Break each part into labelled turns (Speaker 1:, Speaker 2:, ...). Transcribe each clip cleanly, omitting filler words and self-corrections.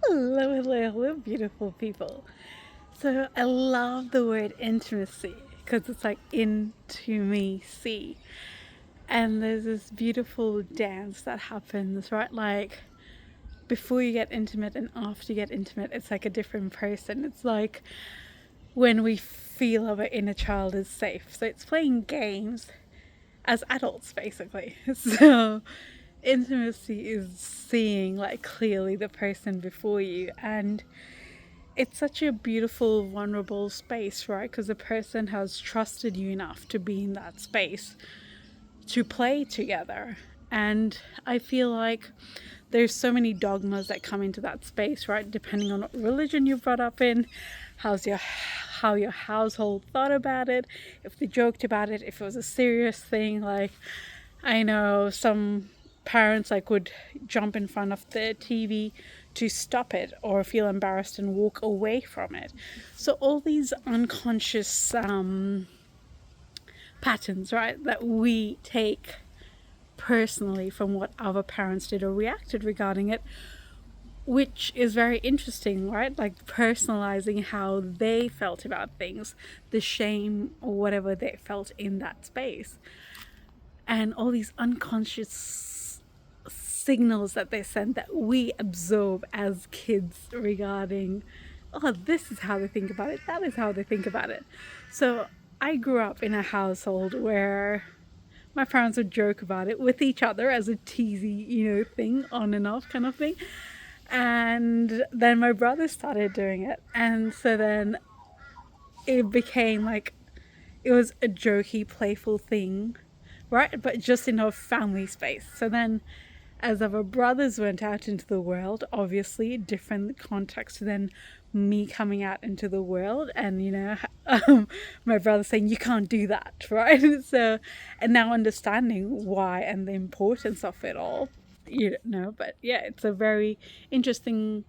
Speaker 1: Hello, beautiful people. So I love the word intimacy because it's like into me, see. And there's this beautiful dance that happens, right? Like before you get intimate and after you get intimate, it's like a different person. It's like when we feel our inner child is safe. So it's playing games as adults, basically. So intimacy is seeing like clearly the person before you, and it's such a beautiful, vulnerable space, right? Because the person has trusted you enough to be in that space to play together. And I feel like there's so many dogmas that come into that space, right? Depending on what religion you're brought up in, how your household thought about it, if they joked about it, if it was a serious thing. Like I know some parents like would jump in front of the TV to stop it or feel embarrassed and walk away from it. So all these unconscious patterns, right, that we take personally from what other parents did or reacted regarding it, which is very interesting, right? Like personalizing how they felt about things, the shame or whatever they felt in that space, and all these unconscious signals that they send that we absorb as kids regarding, oh, this is how they think about it, that is how they think about it. So I grew up in a household where my parents would joke about it with each other as a teasy, thing, on and off kind of thing. And then my brother started doing it. And so then it became like, it was a jokey, playful thing, right? But just in our family space. So then as our brothers went out into the world, obviously different context than me coming out into the world, and my brother saying you can't do that, right? So, and now understanding why and the importance of it all, but yeah, it's a very interesting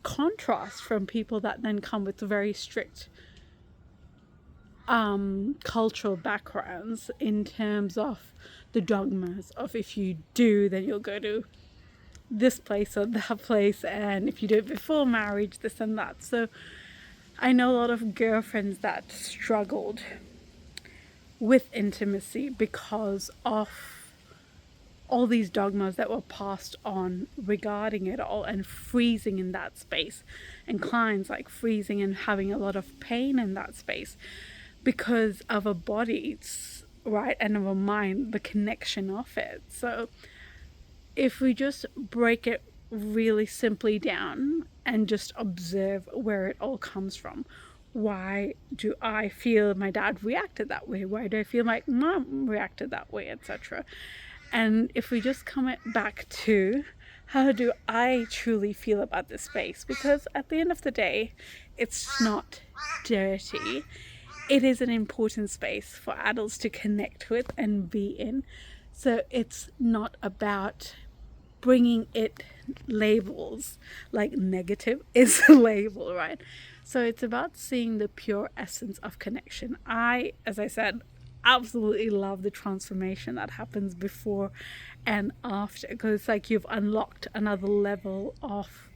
Speaker 1: contrast from people that then come with very strict cultural backgrounds in terms of the dogmas of if you do, then you'll go to this place or that place, and if you do it before marriage, this and that. So I know a lot of girlfriends that struggled with intimacy because of all these dogmas that were passed on regarding it all, and freezing in that space, and clients like freezing and having a lot of pain in that space because of a body, right, and of a mind, the connection of it. So if we just break it really simply down and just observe where it all comes from. Why do I feel my dad reacted that way? Why do I feel my mom reacted that way, etc.? And if we just come back to how do I truly feel about this space? Because at the end of the day, it's not dirty. It is an important space for adults to connect with and be in. So it's not about bringing it labels, like negative is a label, right? So it's about seeing the pure essence of connection. As I said, absolutely love the transformation that happens before and after, because it's like you've unlocked another level of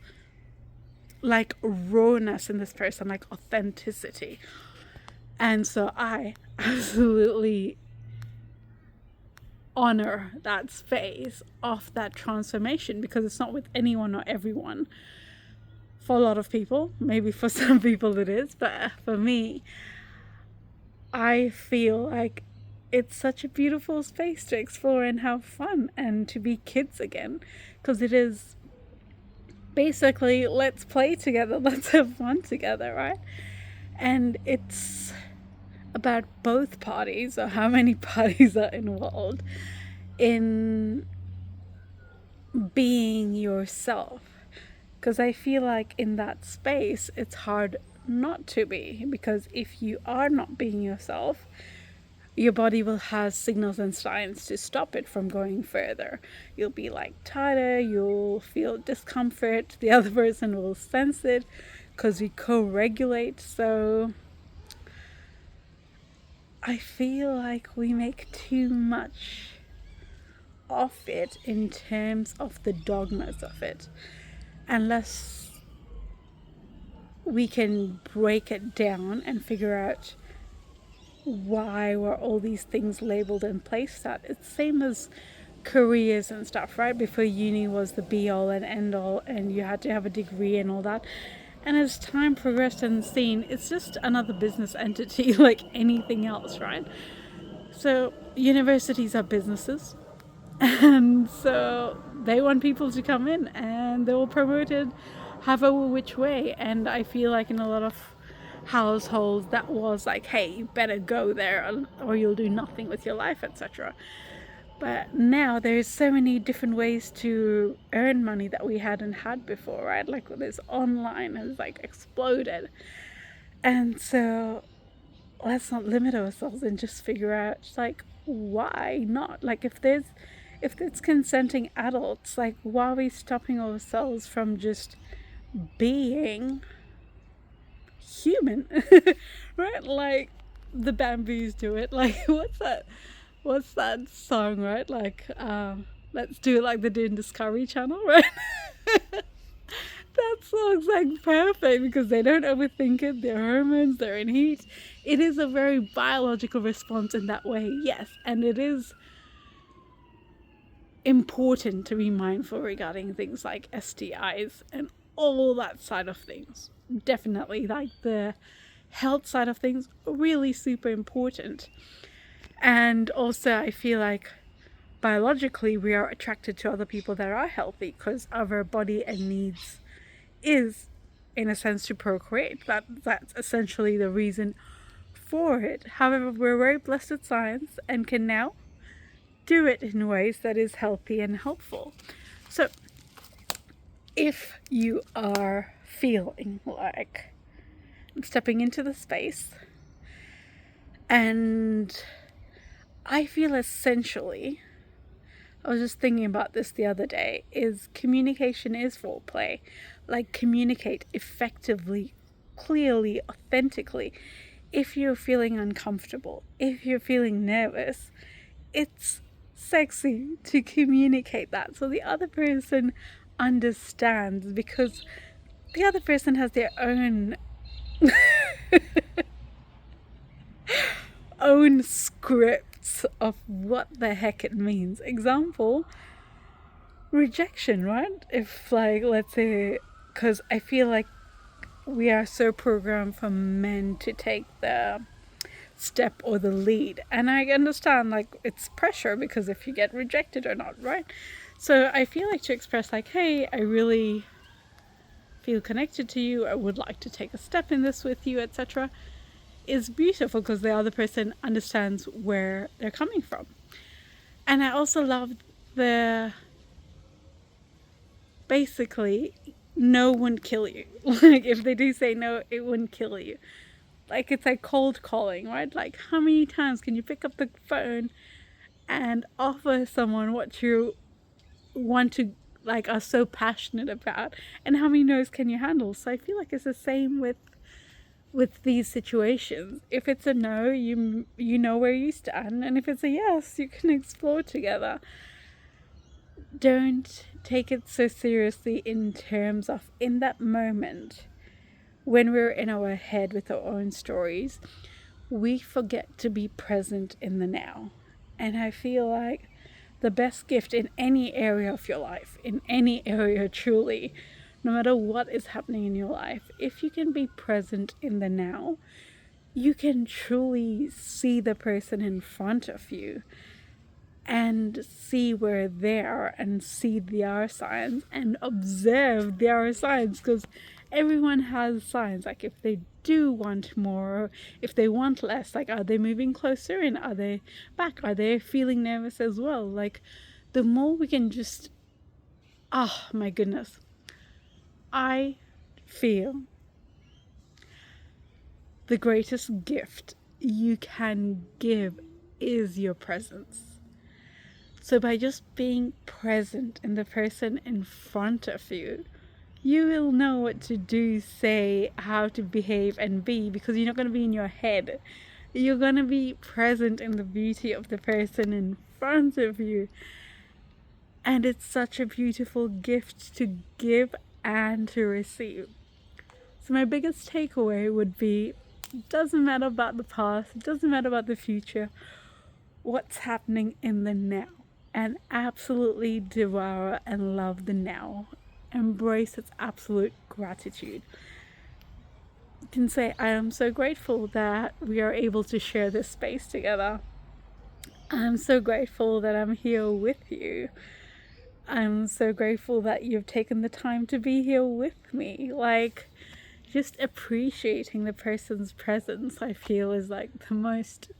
Speaker 1: like rawness in this person, like authenticity. And so I absolutely honor that space of that transformation, because it's not with anyone or everyone. For a lot of people, maybe for some people it is, but for me, I feel like it's such a beautiful space to explore and have fun and to be kids again, because it is basically let's play together, let's have fun together, right? And it's about both parties, or how many parties are involved in being yourself. Because I feel like in that space it's hard not to be, because if you are not being yourself, your body will have signals and signs to stop it from going further. You'll be like tighter, you'll feel discomfort, the other person will sense it because we co-regulate. So I feel like we make too much of it in terms of the dogmas of it, and let's we can break it down and figure out why were all these things labeled and placed that. It's same as careers and stuff, right? Before uni was the be all and end all, and you had to have a degree and all that. And as time progressed and seen, it's just another business entity like anything else, right? So universities are businesses, and so they want people to come in and they will promote it however which way. And I feel like in a lot of households that was like, hey, you better go there or you'll do nothing with your life, etc. But now there's so many different ways to earn money that we hadn't had before, right? Like this online has like exploded. And so let's not limit ourselves and just figure out like why not? Like if it's consenting adults, like why are we stopping ourselves from just being human? Right? Like the Bamboos do it. Like what's that song, right? Like let's do it like they do in Discovery Channel, right? That song's like perfect because they don't overthink it. Their hormones, they're in heat. It is a very biological response in that way, yes. And it is important to be mindful regarding things like STIs and all that side of things. Definitely, like the health side of things, really super important. And also I feel like biologically we are attracted to other people that are healthy because our body and needs is in a sense to procreate. That's essentially the reason for it. However, we're very blessed with science and can now do it in ways that is healthy and helpful. So if you are feeling like I'm stepping into the space, and I feel essentially, I was just thinking about this the other day, is communication is foreplay. Like communicate effectively, clearly, authentically. If you're feeling uncomfortable, if you're feeling nervous, it's sexy to communicate that so the other person understands, because the other person has their own own scripts of what the heck it means. Example, rejection, right? If like, let's say, because I feel like we are so programmed for men to take the step or the lead, and I understand like it's pressure because if you get rejected or not, right? So I feel like to express like, hey, I really feel connected to you, I would like to take a step in this with you, etc., is beautiful because the other person understands where they're coming from. And I also love the basically no wouldn't kill you. Like if they do say no, it wouldn't kill you. Like it's like cold calling, right? Like how many times can you pick up the phone and offer someone what you want to, like, are so passionate about, and how many no's can you handle? So I feel like it's the same with these situations. If it's a no, you know where you stand, and if it's a yes, you can explore together. Don't take it so seriously in terms of in that moment when we're in our head with our own stories, we forget to be present in the now. And I feel like the best gift in any area of your life, in any area truly, no matter what is happening in your life, if you can be present in the now, you can truly see the person in front of you and see where they are and see their signs and observe their signs, because everyone has signs. Like if they do want more, if they want less, like are they moving closer in, are they back, are they feeling nervous as well? Like the more we can just, oh my goodness, I feel the greatest gift you can give is your presence. So by just being present in the person in front of you, you will know what to do, say, how to behave and be, because you're not going to be in your head. You're going to be present in the beauty of the person in front of you. And it's such a beautiful gift to give and to receive. So my biggest takeaway would be, it doesn't matter about the past, it doesn't matter about the future, what's happening in the now. And absolutely devour and love the now. Embrace its absolute gratitude. You can say, I am so grateful that we are able to share this space together. I'm so grateful that I'm here with you. I'm so grateful that you've taken the time to be here with me. Like, just appreciating the person's presence, I feel, is like the most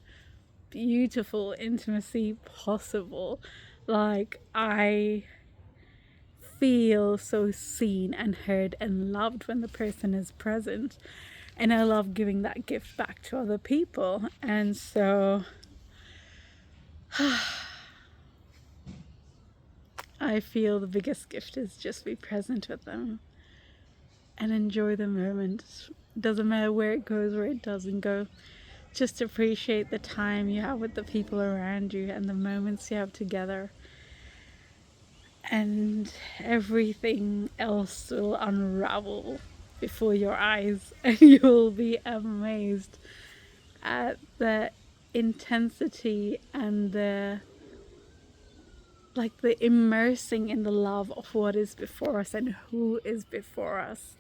Speaker 1: beautiful intimacy possible. Like, I feel so seen and heard and loved when the person is present, and I love giving that gift back to other people. And so I feel the biggest gift is just be present with them and enjoy the moment. Doesn't matter where it goes, where it doesn't go. Just appreciate the time you have with the people around you and the moments you have together. And everything else will unravel before your eyes, and you'll be amazed at the intensity and the immersing in the love of what is before us and who is before us.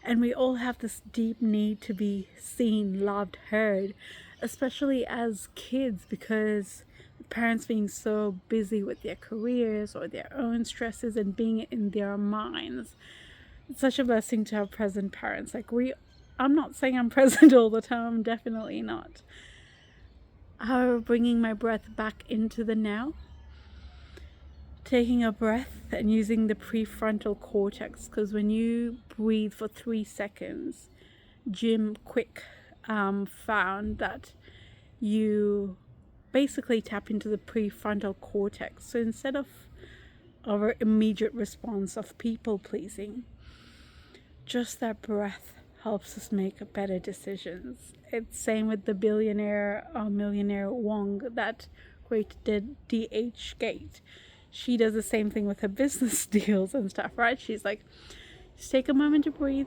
Speaker 1: And we all have this deep need to be seen, loved, heard, especially as kids, because parents being so busy with their careers or their own stresses and being in their minds. It's such a blessing to have present parents. I'm not saying I'm present all the time, I'm definitely not. However, bringing my breath back into the now, taking a breath and using the prefrontal cortex, because when you breathe for 3 seconds, Jim Quick found that you basically tap into the prefrontal cortex. So instead of our immediate response of people pleasing, just that breath helps us make better decisions. It's same with the billionaire or millionaire Wong that created DH Gate. She does the same thing with her business deals and stuff, right? She's like, just take a moment to breathe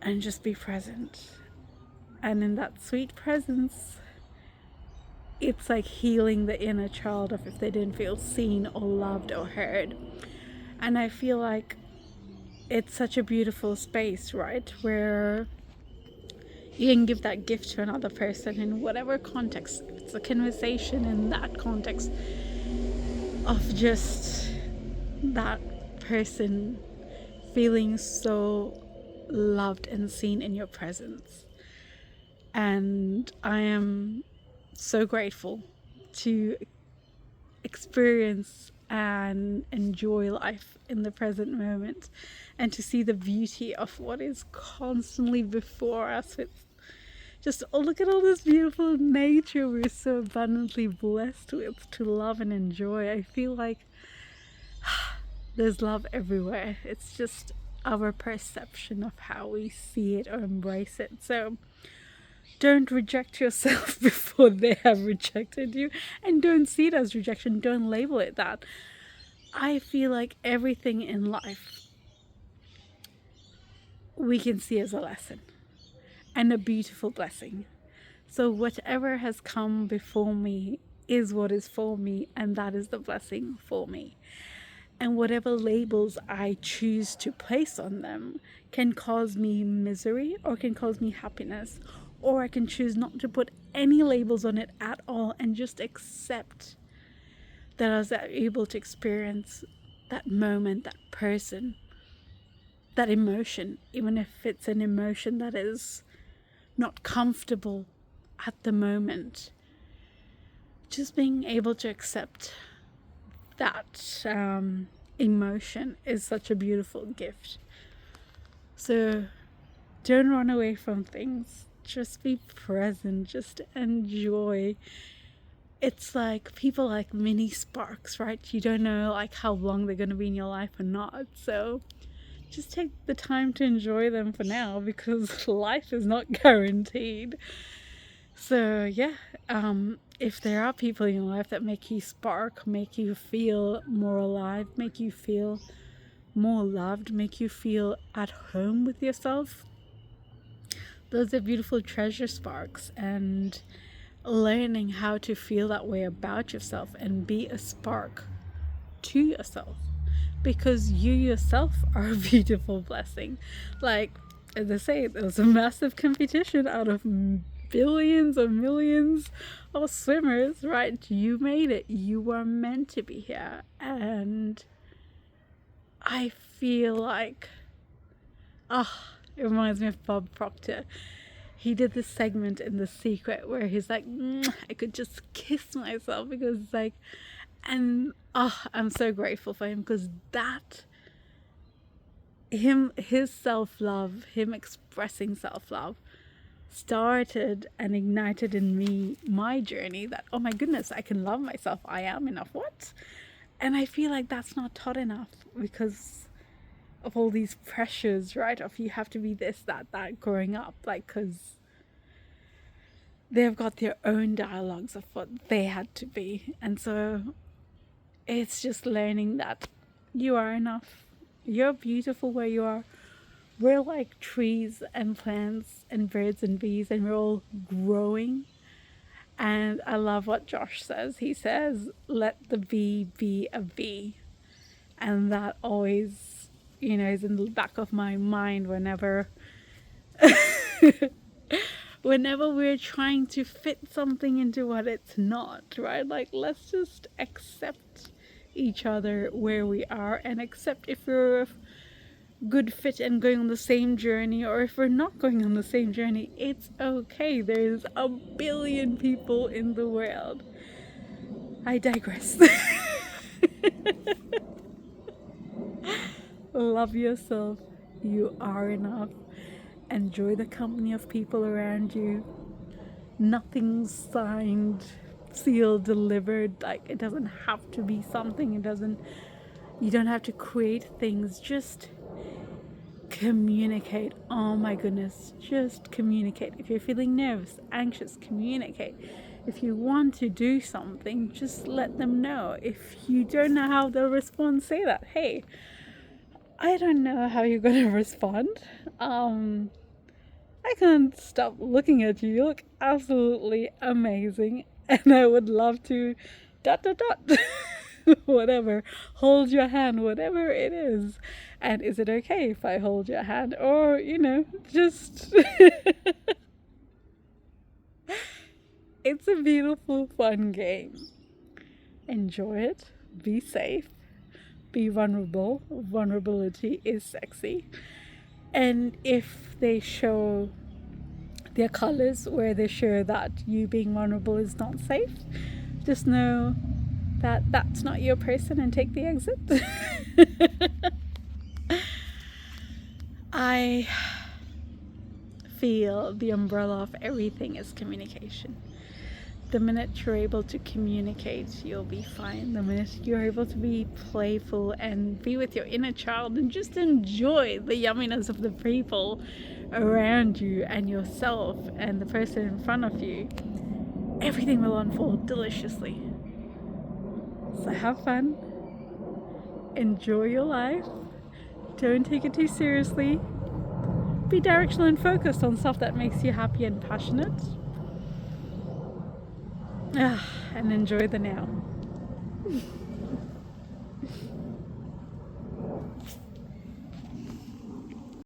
Speaker 1: and just be present. And in that sweet presence, it's like healing the inner child of if they didn't feel seen or loved or heard. And I feel like it's such a beautiful space, right? Where you can give that gift to another person in whatever context. It's a conversation in that context of just that person feeling so loved and seen in your presence. And I am so grateful to experience and enjoy life in the present moment, and to see the beauty of what is constantly before us. With just, oh, look at all this beautiful nature we're so abundantly blessed with to love and enjoy. I feel like there's love everywhere. It's just our perception of how we see it or embrace it. So don't reject yourself before they have rejected you, and don't see it as rejection. Don't label it that. I feel like everything in life we can see as a lesson and a beautiful blessing. So whatever has come before me is what is for me, and that is the blessing for me. And whatever labels I choose to place on them can cause me misery or can cause me happiness. Or I can choose not to put any labels on it at all and just accept that I was able to experience that moment, that person, that emotion, even if it's an emotion that is not comfortable at the moment. Just being able to accept that emotion is such a beautiful gift. So don't run away from things. Just be present, just enjoy. It's like people like mini sparks, right? You don't know like how long they're going to be in your life or not. So just take the time to enjoy them for now, because life is not guaranteed. So yeah, if there are people in your life that make you spark, make you feel more alive, make you feel more loved, make you feel at home with yourself. Those are beautiful treasure sparks, and learning how to feel that way about yourself and be a spark to yourself, because you yourself are a beautiful blessing. Like, as I say, there was a massive competition out of billions or millions of swimmers, right? You made it. You were meant to be here. And I feel like, it reminds me of Bob Proctor. He did this segment in The Secret where he's like, I could just kiss myself, because it's like, and I'm so grateful for him, because that, his self-love, him expressing self-love, started and ignited in me my journey that, oh my goodness, I can love myself, I am enough. What? And I feel like that's not taught enough because of all these pressures, right? Of you have to be this, that growing up, like, because they've got their own dialogues of what they had to be. And so it's just learning that you are enough. You're beautiful where you are. We're like trees and plants and birds and bees, and we're all growing. And I love what Josh says. He says, let the bee be a bee. And that always, is in the back of my mind whenever we're trying to fit something into what it's not, right? Like, let's just accept each other where we are, and accept if we're a good fit and going on the same journey, or if we're not going on the same journey. It's okay. There's a billion people in the world. I digress. Love yourself. You are enough. Enjoy the company of people around you. Nothing's signed, sealed, delivered. Like, it doesn't have to be something. You don't have to create things. Just communicate. Oh my goodness, just communicate. If you're feeling nervous, anxious, communicate. If you want to do something, just let them know. If you don't know how they'll respond, say that. Hey, I don't know how you're going to respond. I can't stop looking at you. You look absolutely amazing, and I would love to ... whatever, hold your hand, whatever it is. And is it okay if I hold your hand? Or, just it's a beautiful, fun game. Enjoy it. Be safe. Be vulnerable. Vulnerability is sexy. And if they show their colors where they show that you being vulnerable is not safe, just know that that's not your person, and take the exit. I feel the umbrella of everything is communication. The minute you're able to communicate, you'll be fine. The minute you're able to be playful and be with your inner child and just enjoy the yumminess of the people around you and yourself and the person in front of you, everything will unfold deliciously. So have fun. Enjoy your life. Don't take it too seriously. Be directional and focused on stuff that makes you happy and passionate. And enjoy the now.